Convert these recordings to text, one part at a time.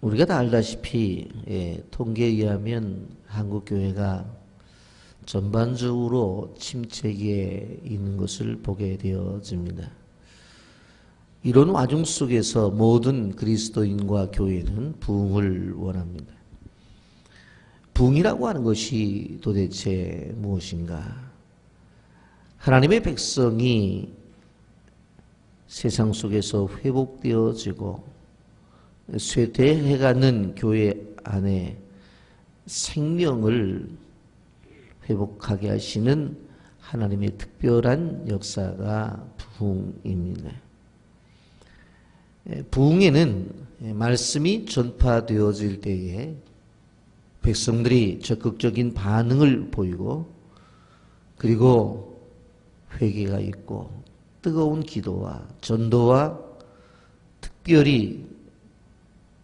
우리가 다 알다시피 통계에 의하면 한국 교회가 전반적으로 침체기에 있는 것을 보게 되어집니다. 이런 와중 속에서 모든 그리스도인과 교회는 부흥을 원합니다. 부흥이라고 하는 것이 도대체 무엇인가? 하나님의 백성이 세상 속에서 회복되어지고 쇠퇴해가는 교회 안에 생명을 회복하게 하시는 하나님의 특별한 역사가 부흥입니다. 부흥에는 말씀이 전파되어질 때에 백성들이 적극적인 반응을 보이고 그리고 회개가 있고 뜨거운 기도와 전도와 특별히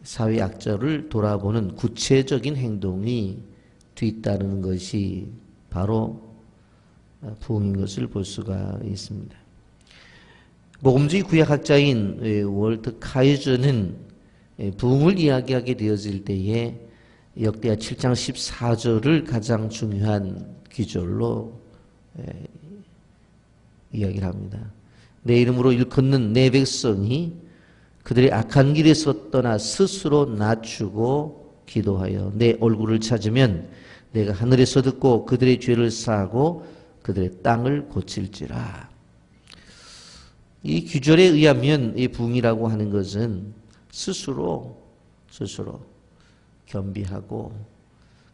사회 약자를 돌아보는 구체적인 행동이 뒤따르는 것이 바로 부흥인 것을 볼 수가 있습니다. 복음주의 구약학자인 월트 카이저는 부흥을 이야기하게 되어질 때에 역대하 7장 14절을 가장 중요한 기절로 이야기를 합니다. 내 이름으로 일컫는 내 백성이 그들의 악한 길에서 떠나 스스로 낮추고 기도하여 내 얼굴을 찾으면 내가 하늘에서 듣고 그들의 죄를 사하고 그들의 땅을 고칠지라. 이 규절에 의하면 이 부흥이라고 하는 것은 스스로 겸비하고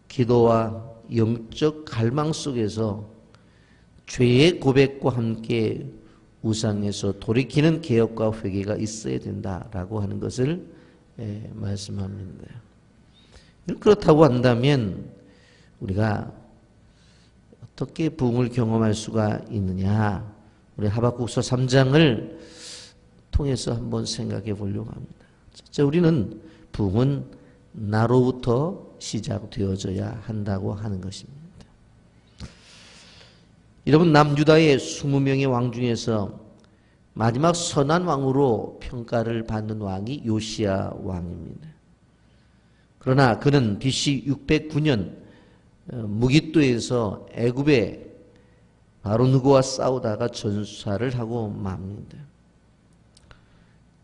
기도와 영적 갈망 속에서 죄의 고백과 함께 우상에서 돌이키는 개혁과 회개가 있어야 된다라고 하는 것을 말씀합니다. 그렇다고 한다면 우리가 어떻게 부흥을 경험할 수가 있느냐? 우리 하박국서 3장을 통해서 한번 생각해 보려고 합니다. 첫째, 우리는 부흥은 나로부터 시작되어져야 한다고 하는 것입니다. 여러분, 남유다의 20명의 왕 중에서 마지막 선한 왕으로 평가를 받는 왕이 요시야 왕입니다. 그러나 그는 BC 609년 무깃도에서 애굽의 바로 누구와 싸우다가 전사를 하고 맙니다.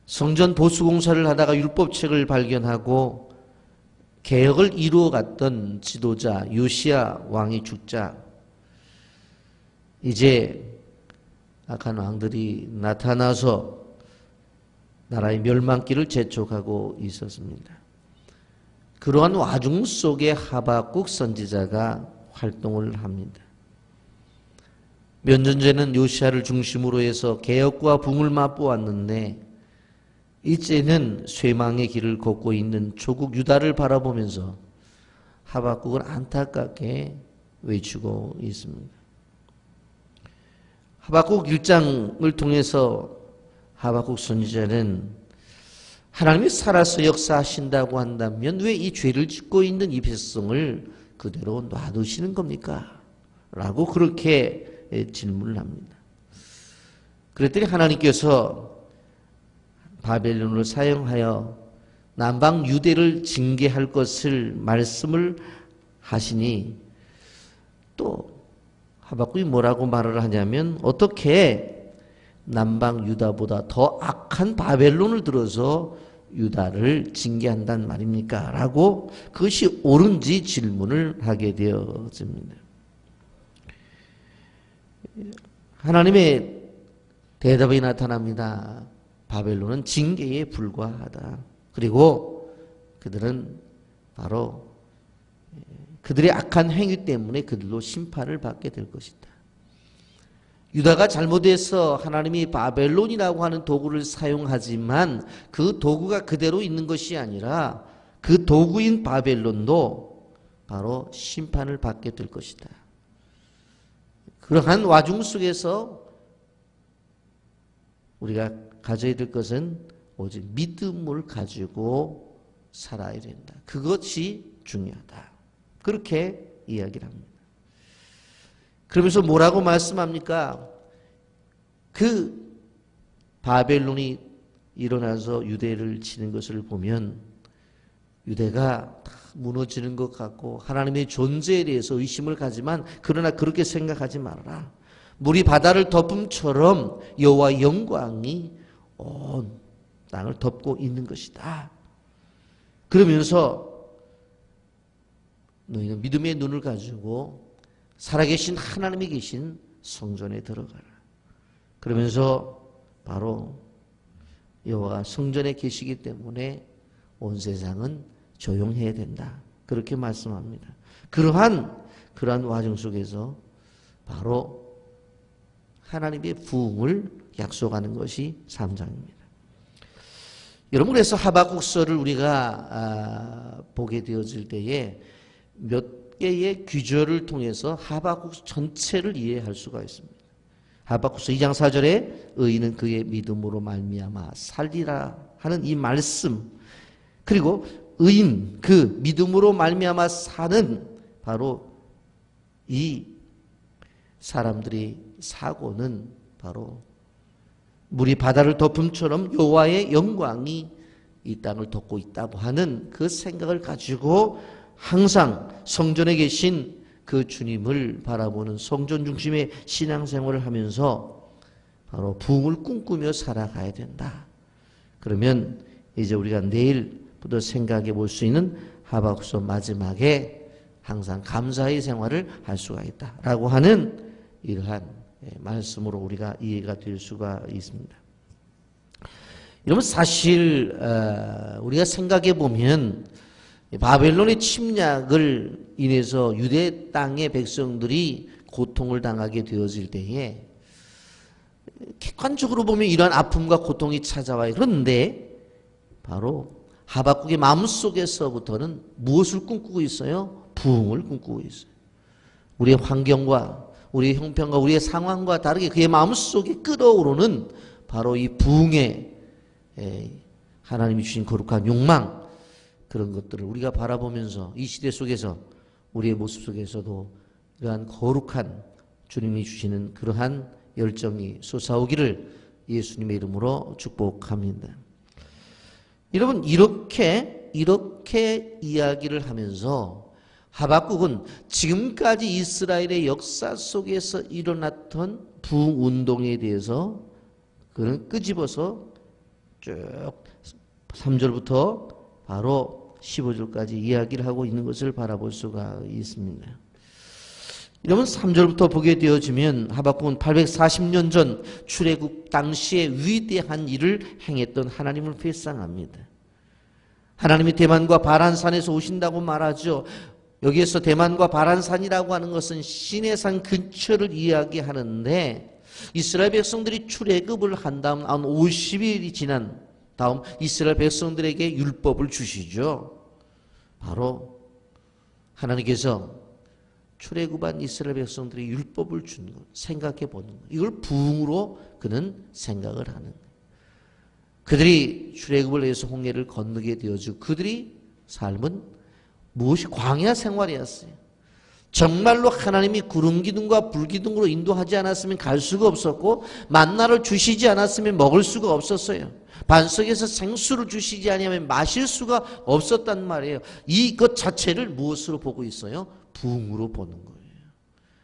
성전 보수공사를 하다가 율법책을 발견하고 개혁을 이루어갔던 지도자 요시야 왕이 죽자 이제 악한 왕들이 나타나서 나라의 멸망길을 재촉하고 있었습니다. 그러한 와중 속에 하박국 선지자가 활동을 합니다. 몇 년 전에는 요시야를 중심으로 해서 개혁과 부흥을 맛보았는데 이제는 쇠망의 길을 걷고 있는 조국 유다를 바라보면서 하박국은 안타깝게 외치고 있습니다. 하박국 1장을 통해서 하박국 선지자는 하나님이 살아서 역사하신다고 한다면 왜 이 죄를 짓고 있는 이 백성을 그대로 놔두시는 겁니까? 라고 그렇게 질문을 합니다. 그랬더니 하나님께서 바벨론을 사용하여 남방 유대를 징계할 것을 말씀을 하시니 또 하박국이 뭐라고 말을 하냐면 어떻게 남방 유다보다 더 악한 바벨론을 들어서 유다를 징계한단 말입니까? 라고 그것이 옳은지 질문을 하게 되어집니다. 하나님의 대답이 나타납니다. 바벨론은 징계에 불과하다. 그리고 그들은 바로 그들의 악한 행위 때문에 그들로 심판을 받게 될 것이다. 유다가 잘못해서 하나님이 바벨론이라고 하는 도구를 사용하지만 그 도구가 그대로 있는 것이 아니라 그 도구인 바벨론도 바로 심판을 받게 될 것이다. 그러한 와중 속에서 우리가 가져야 될 것은 오직 믿음을 가지고 살아야 된다. 그것이 중요하다. 그렇게 이야기를 합니다. 그러면서 뭐라고 말씀합니까? 그 바벨론이 일어나서 유대를 치는 것을 보면 유대가 다 무너지는 것 같고 하나님의 존재에 대해서 의심을 가지만 그러나 그렇게 생각하지 말아라. 물이 바다를 덮음처럼 여호와의 영광이 온 땅을 덮고 있는 것이다. 그러면서 너희는 믿음의 눈을 가지고 살아계신 하나님이 계신 성전에 들어가라. 그러면서 바로 여호와가 성전에 계시기 때문에 온 세상은 조용해야 된다. 그렇게 말씀합니다. 그러한 와중 속에서 바로 하나님의 부흥을 약속하는 것이 3장입니다. 여러분, 그래서 하박국서를 우리가 보게 되어질 때에 몇 개의 규절을 통해서 하박국 전체를 이해할 수가 있습니다. 하박국서 2장 4절에 의인은 그의 믿음으로 말미암아 살리라 하는 이 말씀, 그리고 의인, 그 믿음으로 말미암아 사는 바로 이 사람들이 사고는 바로 물이 바다를 덮음처럼 여호와의 영광이 이 땅을 덮고 있다고 하는 그 생각을 가지고 항상 성전에 계신 그 주님을 바라보는 성전 중심의 신앙생활을 하면서 바로 부흥을 꿈꾸며 살아가야 된다. 그러면 이제 우리가 내일부터 생각해 볼 수 있는 하박국서 마지막에 항상 감사의 생활을 할 수가 있다라고 하는 이러한 말씀으로 우리가 이해가 될 수가 있습니다. 여러분, 사실 우리가 생각해 보면 바벨론의 침략을 인해서 유대 땅의 백성들이 고통을 당하게 되어질 때에 객관적으로 보면 이러한 아픔과 고통이 찾아와요. 그런데 바로 하박국의 마음속에서부터는 무엇을 꿈꾸고 있어요? 부흥을 꿈꾸고 있어요. 우리의 환경과 우리의 형편과 우리의 상황과 다르게 그의 마음속에 끓어오르는 바로 이 부흥의 하나님이 주신 거룩한 욕망, 그런 것들을 우리가 바라보면서 이 시대 속에서 우리의 모습 속에서도 그러한 거룩한 주님이 주시는 그러한 열정이 솟아오기를 예수님의 이름으로 축복합니다. 여러분, 이렇게 이야기를 하면서 하박국은 지금까지 이스라엘의 역사 속에서 일어났던 부흥 운동에 대해서 그는 끄집어서 쭉 3절부터 바로 15절까지 이야기를 하고 있는 것을 바라볼 수가 있습니다. 여러분, 3절부터 보게 되어지면 하박국은 840년 전 출애굽 당시에 위대한 일을 행했던 하나님을 회상합니다. 하나님이 대만과 바란산에서 오신다고 말하죠. 여기에서 대만과 바란산이라고 하는 것은 시내산 근처를 이야기하는데 이스라엘 백성들이 출애굽을 한 다음 한 50일이 지난 다음 이스라엘 백성들에게 율법을 주시죠. 바로 하나님께서 출애굽한 이스라엘 백성들이 율법을 준 것, 생각해 보는 것, 이걸 부흥으로 그는 생각을 하는 거예요. 그들이 출애굽을 해서 홍해를 건너게 되어지고 그들이 삶은 무엇이 광야 생활이었어요. 정말로 하나님이 구름 기둥과 불 기둥으로 인도하지 않았으면 갈 수가 없었고 만나를 주시지 않았으면 먹을 수가 없었어요. 반석에서 생수를 주시지 아니하면 마실 수가 없었단 말이에요. 이것 자체를 무엇으로 보고 있어요? 부흥으로 보는 거예요.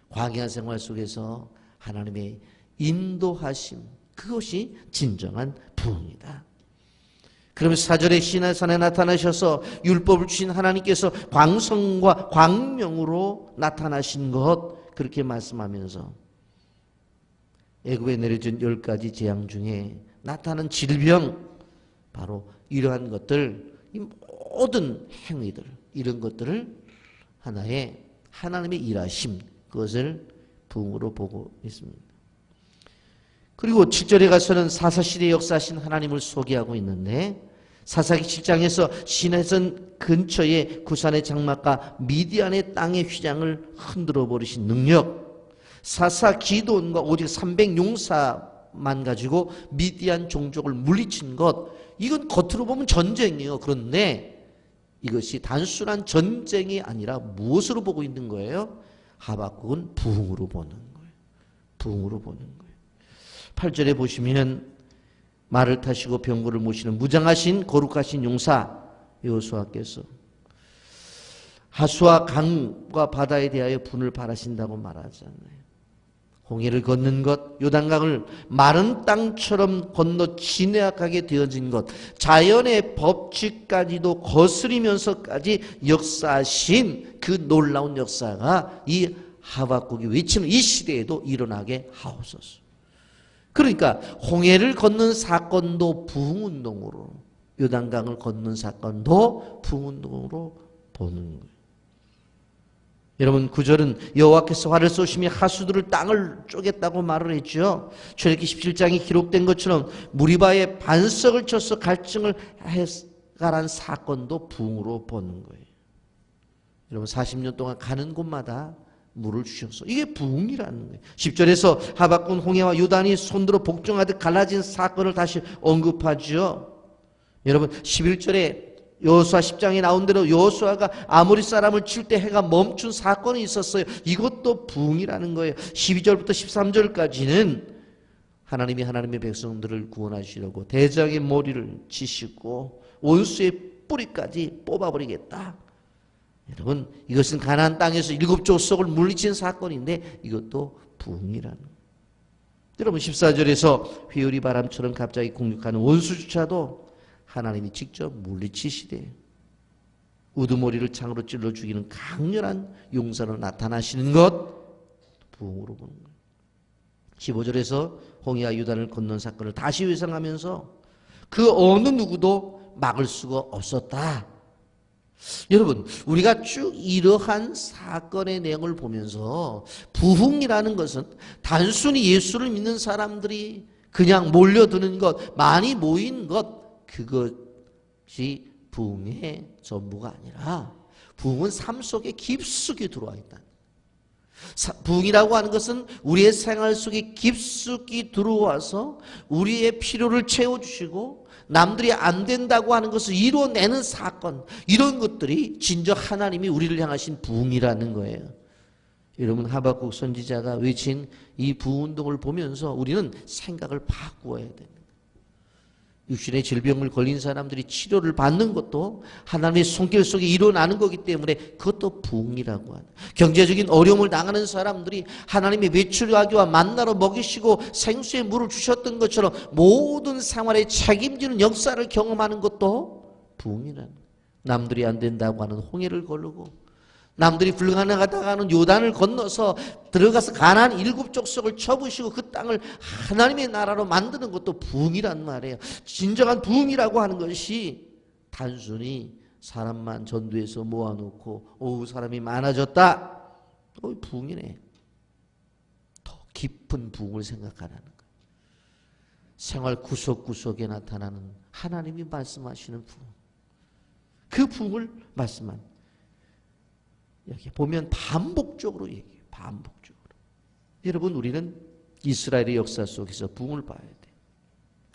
광야 생활 속에서 하나님의 인도하심, 그것이 진정한 부흥이다. 그러면서 4절에 시내산에 나타나셔서 율법을 주신 하나님께서 광성과 광명으로 나타나신 것, 그렇게 말씀하면서 애굽에 내려진 10가지 재앙 중에 나타난 질병, 바로 이러한 것들, 이 모든 행위들, 이런 것들을 하나의 하나님의 일하심, 그것을 부흥으로 보고 있습니다. 그리고 7절에 가서는 사사시대의 역사하신 하나님을 소개하고 있는데 사사기 7장에서 시내산 근처의 구산의 장막과 미디안의 땅의 휘장을 흔들어 버리신 능력, 사사 기드온과 오직 300용사만 가지고 미디안 종족을 물리친 것, 이건 겉으로 보면 전쟁이에요. 그런데 이것이 단순한 전쟁이 아니라 무엇으로 보고 있는 거예요? 하박국은 부흥으로 보는 거예요. 부흥으로 보는 거예요. 8절에 보시면 말을 타시고 병거를 모시는 무장하신 거룩하신 용사, 여호수아께서 하수와 강과 바다에 대하여 분을 바라신다고 말하잖아요. 홍해를 걷는 것, 요단강을 마른 땅처럼 건너 진해하게 되어진 것, 자연의 법칙까지도 거스리면서까지 역사하신 그 놀라운 역사가 이 하박국이 외치는 이 시대에도 일어나게 하옵소서. 그러니까 홍해를 걷는 사건도 부흥운동으로, 요단강을 걷는 사건도 부흥운동으로 보는 거예요. 여러분, 9절은 여호와께서 활을 쏘시며 하수들을 땅을 쪼갰다고 말을 했죠. 출애굽기 17장에 기록된 것처럼 무리바에 반석을 쳐서 갈증을 해가란 사건도 부흥으로 보는 거예요. 여러분, 40년 동안 가는 곳마다 물을 주셔서 이게 부흥이라는 거예요. 10절에서 하박국 홍해와 요단이 손들어 복종하듯 갈라진 사건을 다시 언급하죠. 여러분, 11절에 여호수아 10장에 나온 대로 여호수아가 아모리 사람을 칠 때 해가 멈춘 사건이 있었어요. 이것도 부흥이라는 거예요. 12절부터 13절까지는 하나님이 하나님의 백성들을 구원하시려고 대적의 머리를 치시고 원수의 뿌리까지 뽑아버리겠다. 여러분, 이것은 가나안 땅에서 7족속을 물리친 사건인데 이것도 부흥이라는 거예요. 여러분, 14절에서 회오리 바람처럼 갑자기 공격하는 원수조차도 하나님이 직접 물리치시되 우두머리를 창으로 찔러 죽이는 강렬한 용사로 나타나시는 것, 부흥으로 보는 거예요. 15절에서 홍해와 유단을 건넌 사건을 다시 회상하면서 그 어느 누구도 막을 수가 없었다. 여러분, 우리가 쭉 이러한 사건의 내용을 보면서 부흥이라는 것은 단순히 예수를 믿는 사람들이 그냥 몰려드는 것, 많이 모인 것, 그것이 부흥의 전부가 아니라 부흥은 삶 속에 깊숙이 들어와 있다. 부흥이라고 하는 것은 우리의 생활 속에 깊숙이 들어와서 우리의 필요를 채워주시고 남들이 안 된다고 하는 것을 이루어내는 사건, 이런 것들이 진정 하나님이 우리를 향하신 부흥이라는 거예요. 여러분, 하박국 선지자가 외친 이 부흥운동을 보면서 우리는 생각을 바꾸어야 됩니다. 육신의 질병을 걸린 사람들이 치료를 받는 것도 하나님의 손길 속에 일어나는 거기 때문에 그것도 부흥이라고 하는, 경제적인 어려움을 당하는 사람들이 하나님의 메추라기와 만나로 먹이시고 생수의 물을 주셨던 것처럼 모든 생활에 책임지는 역사를 경험하는 것도 부흥이라는 거예요. 남들이 안 된다고 하는 홍해를 걸르고 남들이 불가능하다고 하는 요단을 건너서 들어가서 가나안 7족속을 쳐부시고 그 땅을 하나님의 나라로 만드는 것도 부흥이란 말이에요. 진정한 부흥이라고 하는 것이 단순히 사람만 전도해서 모아놓고 사람이 많아졌다, 부흥이네. 더 깊은 부흥을 생각하라는 거예요. 생활 구석구석에 나타나는 하나님이 말씀하시는 부흥, 그 부흥을 말씀한, 여기 보면 반복적으로 얘기해요. 반복적으로. 여러분, 우리는 이스라엘의 역사 속에서 부흥을 봐야 돼요.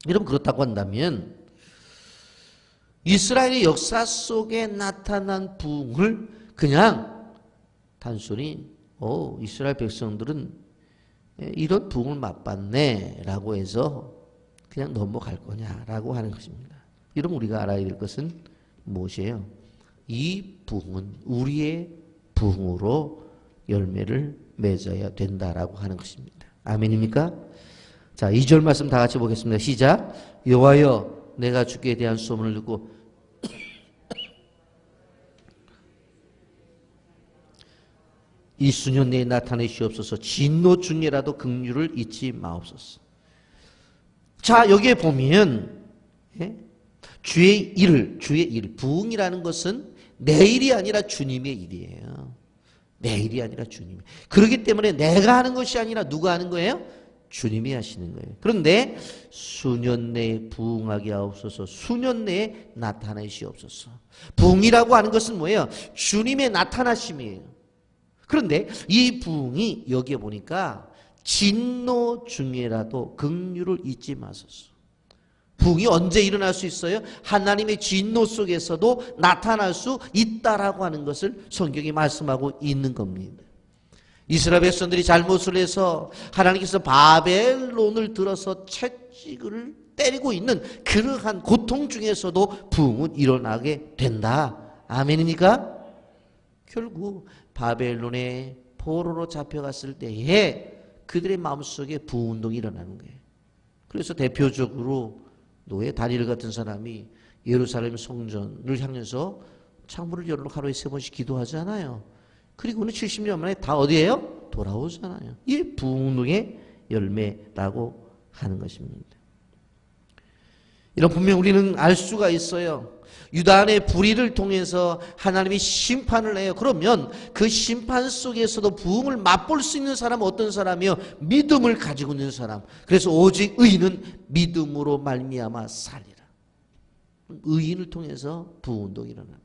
여러분, 그렇다고 한다면 이스라엘의 역사 속에 나타난 부흥을 그냥 단순히 이스라엘 백성들은 이런 부흥을 맛봤네 라고 해서 그냥 넘어갈 거냐라고 하는 것입니다. 여러분, 우리가 알아야 될 것은 무엇이에요? 이 부흥은 우리의 부흥으로 열매를 맺어야 된다라고 하는 것입니다. 아멘입니까? 자, 2절 말씀 다 같이 보겠습니다. 시작. 여호와여, 내가 주께 대한 소문을 듣고 이 수년 내에 나타내시옵소서. 진노 중에라도 긍휼을 잊지 마옵소서. 자, 여기에 보면 주의 일, 부흥이라는 것은 내 일이 아니라 주님의 일이에요. 내 일이 아니라 주님. 그렇기 때문에 내가 하는 것이 아니라 누가 하는 거예요? 주님이 하시는 거예요. 그런데 수년 내에 부흥하게 하옵소서. 수년 내에 나타내시옵소서. 부흥이라고 하는 것은 뭐예요? 주님의 나타나심이에요. 그런데 이 부흥이 여기에 보니까 진노 중에라도 긍휼을 잊지 마소서. 부흥이 언제 일어날 수 있어요? 하나님의 진노 속에서도 나타날 수 있다라고 하는 것을 성경이 말씀하고 있는 겁니다. 이스라엘 백성들이 잘못을 해서 하나님께서 바벨론을 들어서 채찍을 때리고 있는 그러한 고통 중에서도 부흥은 일어나게 된다. 아멘입니까? 결국 바벨론의 포로로 잡혀갔을 때에 그들의 마음속에 부흥운동이 일어나는 거예요. 그래서 대표적으로 노예 다니엘 같은 사람이 예루살렘 성전을 향해서 창문을 열어 하루에 3번씩 기도하잖아요. 그리고는 70년 만에 다 어디예요? 돌아오잖아요. 이게 부흥운동의 열매라고 하는 것입니다. 이런 분명 우리는 알 수가 있어요. 유다인의 불의를 통해서 하나님이 심판을 해요. 그러면 그 심판 속에서도 부흥을 맛볼 수 있는 사람은 어떤 사람이요? 믿음을 가지고 있는 사람. 그래서 오직 의인은 믿음으로 말미암아 살리라. 의인을 통해서 부흥운동이 일어납니다.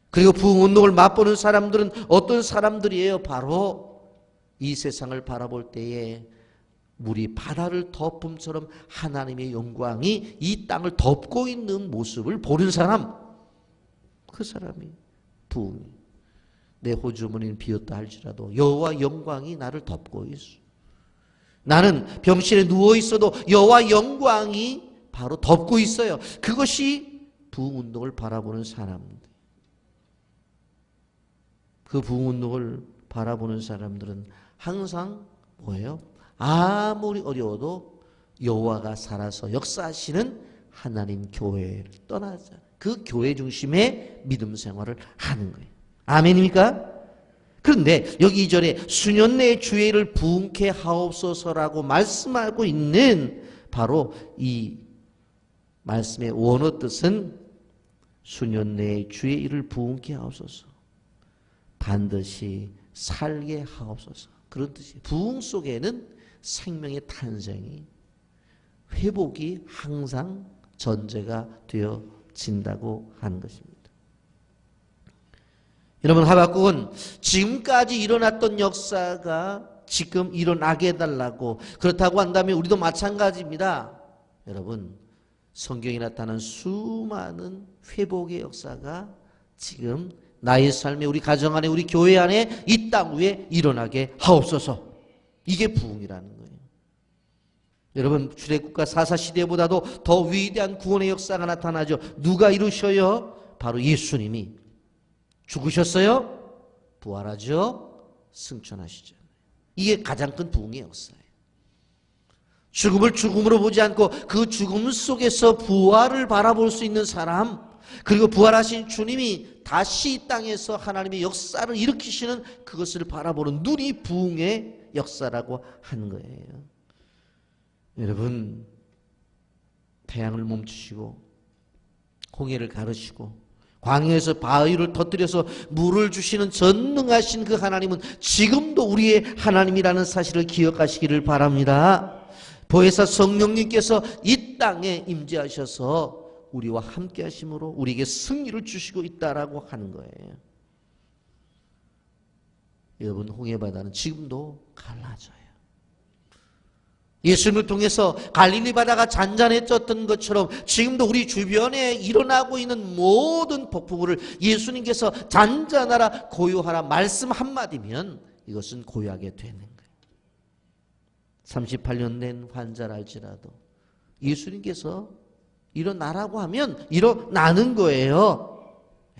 그리고 부흥운동을 맛보는 사람들은 어떤 사람들이에요? 바로 이 세상을 바라볼 때에 물이 바다를 덮음처럼 하나님의 영광이 이 땅을 덮고 있는 모습을 보는 사람, 그 사람이 부흥이. 내 호주머니는 비었다 할지라도 여호와 영광이 나를 덮고 있어. 나는 병실에 누워 있어도 여호와 영광이 바로 덮고 있어요. 그것이 부흥운동을 바라보는 사람들. 그 부흥운동을 바라보는 사람들은 항상 뭐예요? 아무리 어려워도 여호와가 살아서 역사하시는 하나님 교회를 떠나지 않아요. 그 교회 중심의 믿음 생활을 하는 거예요. 아멘입니까? 그런데 여기 2절에 수년 내에 주의 일을 부흥케 하옵소서라고 말씀하고 있는 바로 이 말씀의 원어 뜻은 수년 내에 주의 일을 부흥케 하옵소서, 반드시 살게 하옵소서, 그런 뜻이에요. 부흥 속에는 생명의 탄생이, 회복이 항상 전제가 되어진다고 하는 것입니다. 여러분, 하박국은 지금까지 일어났던 역사가 지금 일어나게 해달라고, 그렇다고 한다면 우리도 마찬가지입니다. 여러분, 성경에 나타난 수많은 회복의 역사가 지금 나의 삶에, 우리 가정 안에, 우리 교회 안에, 이 땅 위에 일어나게 하옵소서. 이게 부흥이라는 거예요. 여러분, 출애굽과 사사시대보다도 더 위대한 구원의 역사가 나타나죠. 누가 이루셔요? 바로 예수님이 죽으셨어요? 부활하죠? 승천하시죠. 이게 가장 큰 부흥의 역사예요. 죽음을 죽음으로 보지 않고 그 죽음 속에서 부활을 바라볼 수 있는 사람, 그리고 부활하신 주님이 다시 이 땅에서 하나님의 역사를 일으키시는 그것을 바라보는 눈이 부흥의 역사라고 하는 거예요. 여러분, 태양을 멈추시고 홍해를 가르시고 광야에서 바위를 터뜨려서 물을 주시는 전능하신 그 하나님은 지금도 우리의 하나님이라는 사실을 기억하시기를 바랍니다. 보혜사 성령님께서 이 땅에 임재하셔서 우리와 함께 하심으로 우리에게 승리를 주시고 있다라고 하는 거예요. 여러분, 홍해바다는 지금도 갈라져요. 예수님을 통해서 갈릴리 바다가 잔잔해졌던 것처럼 지금도 우리 주변에 일어나고 있는 모든 폭풍우를 예수님께서 잔잔하라, 고요하라 말씀 한마디면 이것은 고요하게 되는 거예요. 38년 된 환자랄지라도 예수님께서 일어나라고 하면 일어나는 거예요.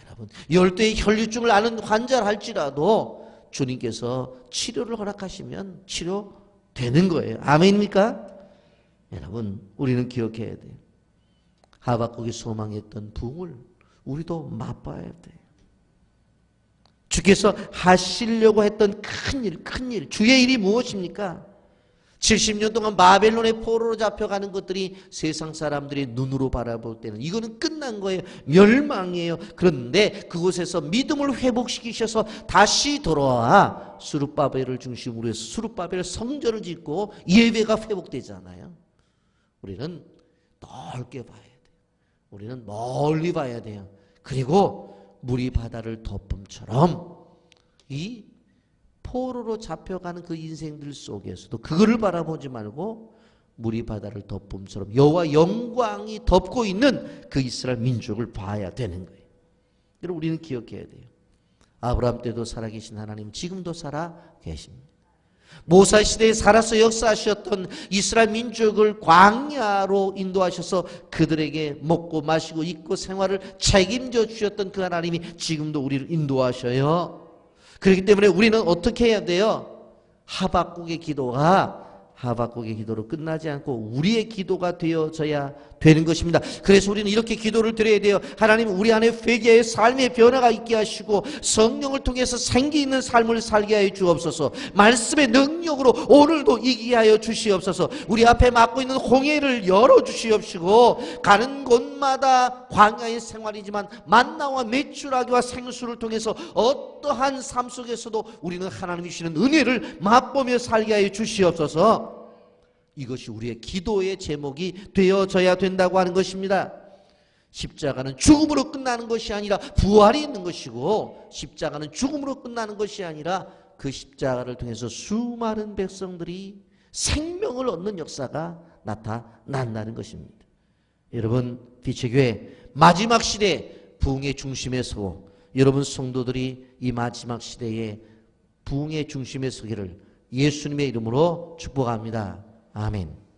여러분, 열대의 혈류증을 앓는 환자랄지라도 주님께서 치료를 허락하시면 치료되는 거예요. 아멘입니까? 여러분, 우리는 기억해야 돼요. 하박국이 소망했던 부흥을 우리도 맛봐야 돼요. 주께서 하시려고 했던 큰일, 주의 일이 무엇입니까? 70년 동안 바벨론의 포로로 잡혀가는 것들이 세상 사람들의 눈으로 바라볼 때는 이거는 끝난 거예요. 멸망이에요. 그런데 그곳에서 믿음을 회복시키셔서 다시 돌아와 수룹바벨을 중심으로 해서 수룹바벨 성전을 짓고 예배가 회복되잖아요. 우리는 넓게 봐야 돼요. 우리는 멀리 봐야 돼요. 그리고 물이 바다를 덮음처럼 이 포로로 잡혀가는 그 인생들 속에서도 그거를 바라보지 말고 물이 바다를 덮음처럼 여호와 영광이 덮고 있는 그 이스라엘 민족을 봐야 되는 거예요. 여러분, 우리는 기억해야 돼요. 아브라함 때도 살아계신 하나님 지금도 살아 계십니다. 모세 시대에 살아서 역사하셨던 이스라엘 민족을 광야로 인도하셔서 그들에게 먹고 마시고 입고 생활을 책임져 주셨던 그 하나님이 지금도 우리를 인도하셔요. 그렇기 때문에 우리는 어떻게 해야 돼요? 하박국의 기도로 끝나지 않고 우리의 기도가 되어져야 되는 것입니다. 그래서 우리는 이렇게 기도를 드려야 돼요. 하나님, 우리 안에 회개의 삶의 변화가 있게 하시고 성령을 통해서 생기 있는 삶을 살게 하여 주옵소서. 말씀의 능력으로 오늘도 이기게 하여 주시옵소서. 우리 앞에 막고 있는 홍해를 열어주시옵시고, 가는 곳마다 광야의 생활이지만 만나와 메추라기와 생수를 통해서 어떠한 삶 속에서도 우리는 하나님이 주시는 은혜를 맛보며 살게 하여 주시옵소서. 이것이 우리의 기도의 제목이 되어져야 된다고 하는 것입니다. 십자가는 죽음으로 끝나는 것이 아니라 부활이 있는 것이고, 십자가는 죽음으로 끝나는 것이 아니라 그 십자가를 통해서 수많은 백성들이 생명을 얻는 역사가 나타난다는 것입니다. 여러분, 빛의교회 마지막 시대 부흥의 중심에 서고, 여러분 성도들이 이 마지막 시대에 부흥의 중심에 서기를 예수님의 이름으로 축복합니다. 아멘.